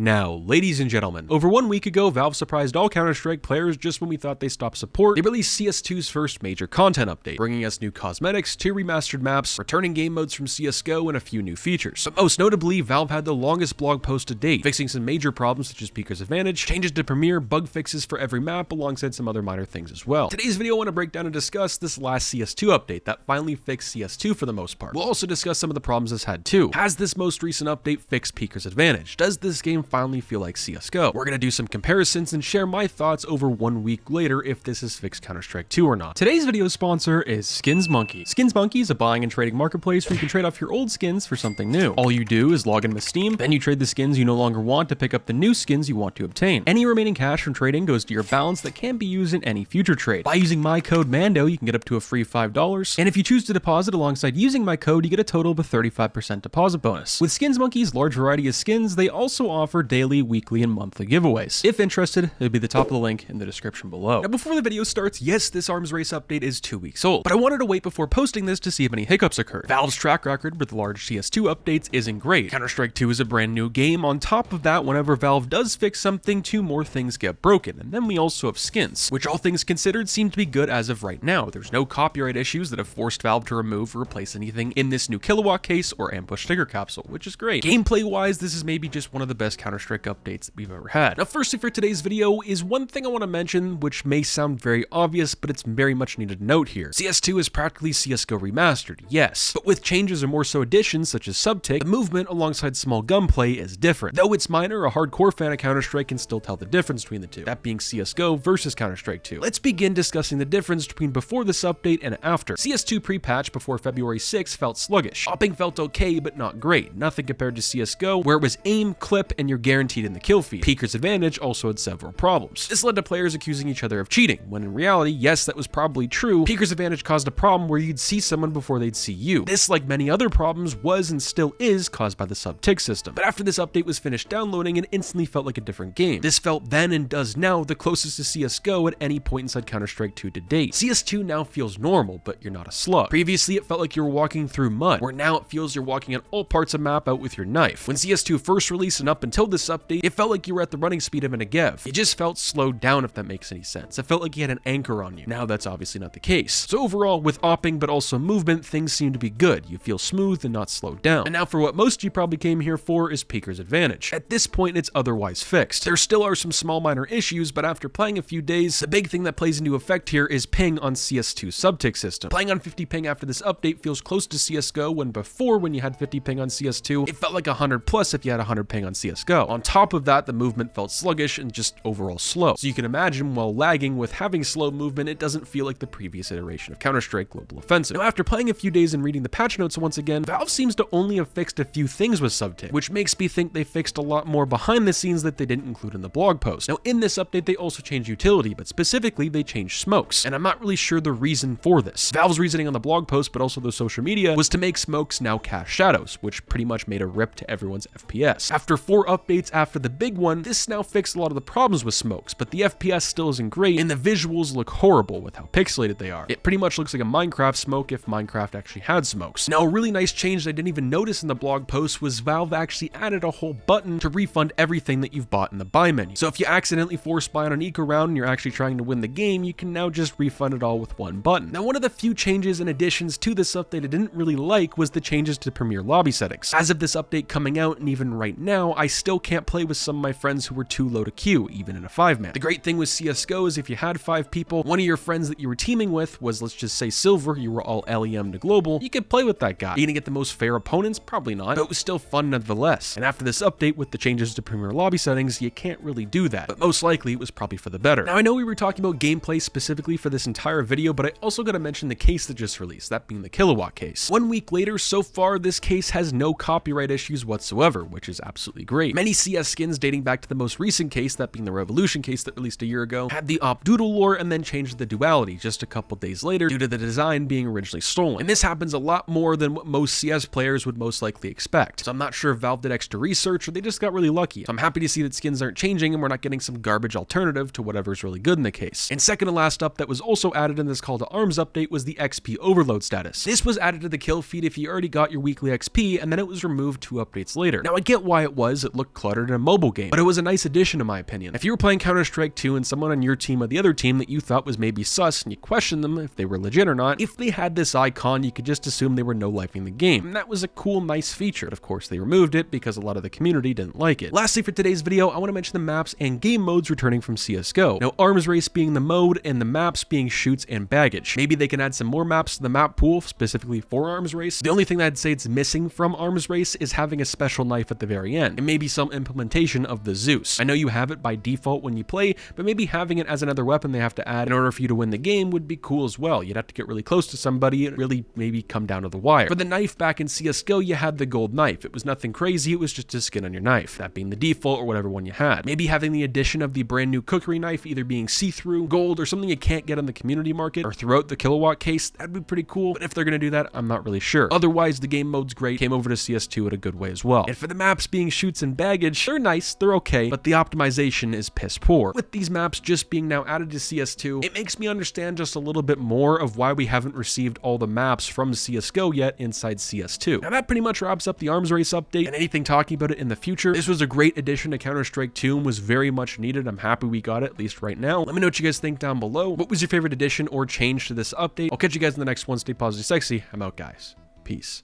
Now, ladies and gentlemen, over 1 week ago, Valve surprised all Counter-Strike players just when we thought they stopped support. They released CS2's first major content update, bringing us new cosmetics, 2 remastered maps, returning game modes from CSGO, and a few new features. But most notably, Valve had the longest blog post to date, fixing some major problems such as Peeker's Advantage, changes to Premiere, bug fixes for every map, alongside some other minor things as well. Today's video, I want to break down and discuss this last CS2 update that finally fixed CS2 for the most part. We'll also discuss some of the problems this had too. Has this most recent update fixed Peeker's Advantage? Does this game finally feel like CSGO? We're gonna do some comparisons and share my thoughts over 1 week later if this has fixed Counter-Strike 2 or not. Today's video sponsor is Skins Monkey. Skins Monkey is a buying and trading marketplace where you can trade off your old skins for something new. All you do is log in with Steam, then you trade the skins you no longer want to pick up the new skins you want to obtain. Any remaining cash from trading goes to your balance that can be used in any future trade. By using my code Mando, you can get up to a free $5, and if you choose to deposit alongside using my code, you get a total of a 35% deposit bonus. With Skins Monkey's large variety of skins, they also offer daily, weekly, and monthly giveaways. If interested, it'll be the top of the link in the description below. Now, before the video starts, yes, this arms race update is 2 weeks old, but I wanted to wait before posting this to see if any hiccups occurred. Valve's track record with large CS2 updates isn't great. Counter-Strike 2 is a brand new game. On top of that, whenever Valve does fix something, 2 more things get broken, and then we also have skins, which all things considered seem to be good as of right now. There's no copyright issues that have forced Valve to remove or replace anything in this new kilowatt case or ambush sticker capsule, which is great. Gameplay-wise, this is maybe just one of the best Counter-Strike updates that we've ever had. Now, firstly for today's video is one thing I want to mention, which may sound very obvious, but it's very much needed to note here. CS2 is practically CSGO remastered, yes, but with changes or more so additions such as subtick, the movement alongside small gunplay is different. Though it's minor, a hardcore fan of Counter-Strike can still tell the difference between the two, that being CSGO versus Counter-Strike 2. Let's begin discussing the difference between before this update and after. CS2 pre-patch before February 6 felt sluggish. AWPING felt okay, but not great. Nothing compared to CSGO, where it was aim, clip, and you're guaranteed in the kill feed. Peeker's Advantage also had several problems. This led to players accusing each other of cheating, when in reality, yes, that was probably true. Peeker's Advantage caused a problem where you'd see someone before they'd see you. This, like many other problems, was and still is caused by the sub-tick system. But after this update was finished downloading, it instantly felt like a different game. This felt then and does now the closest to CSGO at any point inside Counter-Strike 2 to date. CS2 now feels normal, but you're not a slug. Previously, it felt like you were walking through mud, where now it feels you're walking on all parts of map out with your knife. When CS2 first released and up until this update, it felt like you were at the running speed of an Agev. You just felt slowed down, if that makes any sense. It felt like you had an anchor on you. Now that's obviously not the case. So overall, with AWPING but also movement, things seem to be good. You feel smooth and not slowed down. And now for what most of you probably came here for is Peeker's Advantage. At this point, it's otherwise fixed. There still are some small minor issues, but after playing a few days, the big thing that plays into effect here is ping on CS2's subtick system. Playing on 50 ping after this update feels close to CSGO, when before, when you had 50 ping on CS2, it felt like 100 plus if you had 100 ping on CSGO. On top of that, the movement felt sluggish and just overall slow. So you can imagine, while lagging with having slow movement, it doesn't feel like the previous iteration of Counter-Strike Global Offensive. Now, after playing a few days and reading the patch notes once again, Valve seems to only have fixed a few things with subtick, which makes me think they fixed a lot more behind the scenes that they didn't include in the blog post. Now, in this update, they also changed utility, but specifically, they changed smokes, and I'm not really sure the reason for this. Valve's reasoning on the blog post, but also the social media, was to make smokes now cast shadows, which pretty much made a rip to everyone's FPS. After 4 updates after the big one, this now fixed a lot of the problems with smokes, but the FPS still isn't great, and the visuals look horrible with how pixelated they are. It pretty much looks like a Minecraft smoke if Minecraft actually had smokes. Now, a really nice change that I didn't even notice in the blog post was Valve actually added a whole button to refund everything that you've bought in the buy menu. So if you accidentally force buy on an eco round and you're actually trying to win the game, you can now just refund it all with one button. Now, one of the few changes and additions to this update I didn't really like was the changes to Premiere lobby settings. As of this update coming out, and even right now, I still can't play with some of my friends who were too low to queue, even in a 5-man. The great thing with CSGO is if you had 5 people, one of your friends that you were teaming with was, let's just say, Silver, you were all LEM to Global, you could play with that guy. Are you gonna get the most fair opponents? Probably not, but it was still fun nonetheless. And after this update with the changes to Premiere lobby settings, you can't really do that, but most likely it was probably for the better. Now, I know we were talking about gameplay specifically for this entire video, but I also gotta mention the case that just released, that being the kilowatt case. 1 week later, so far, this case has no copyright issues whatsoever, which is absolutely great. Many CS skins dating back to the most recent case, that being the Revolution case that released a year ago, had the op doodle lore and then changed the duality just a couple days later due to the design being originally stolen. And this happens a lot more than what most CS players would most likely expect. So I'm not sure if Valve did extra research or they just got really lucky. So I'm happy to see that skins aren't changing and we're not getting some garbage alternative to whatever's really good in the case. And second to last up that was also added in this call to arms update was the XP overload status. This was added to the kill feed if you already got your weekly XP, and then it was removed 2 updates later. Now I get why it was, it looked look cluttered in a mobile game, but it was a nice addition in my opinion. If you were playing Counter-Strike 2 and someone on your team or the other team that you thought was maybe sus and you questioned them if they were legit or not, if they had this icon, you could just assume they were no-lifing the game. And that was a cool, nice feature. But of course, they removed it because a lot of the community didn't like it. Lastly, for today's video, I want to mention the maps and game modes returning from CSGO. Now, Arms Race being the mode and the maps being shoots and baggage. Maybe they can add some more maps to the map pool specifically for Arms Race. The only thing that I'd say it's missing from Arms Race is having a special knife at the very end, and maybe some implementation of the Zeus. I know you have it by default when you play, but maybe having it as another weapon they have to add in order for you to win the game would be cool as well. You'd have to get really close to somebody and really maybe come down to the wire. For the knife back in CSGO, you had the gold knife. It was nothing crazy, it was just a skin on your knife, that being the default or whatever one you had. Maybe having the addition of the brand new cookery knife either being see-through, gold, or something you can't get on the community market or throughout the kilowatt case, that'd be pretty cool, but if they're gonna do that, I'm not really sure. Otherwise, the game mode's great, came over to CS2 in a good way as well. And for the maps being shoots and baggage, they're nice, they're okay, but the optimization is piss poor. With these maps just being now added to CS2, it makes me understand just a little bit more of why we haven't received all the maps from CSGO yet inside CS2. Now that pretty much wraps up the Arms Race update and anything talking about it in the future. This was a great addition to Counter-Strike 2 and was very much needed. I'm happy we got it, at least right now. Let me know what you guys think down below. What was your favorite addition or change to this update? I'll catch you guys in the next one. Stay positive, sexy. I'm out, guys. Peace.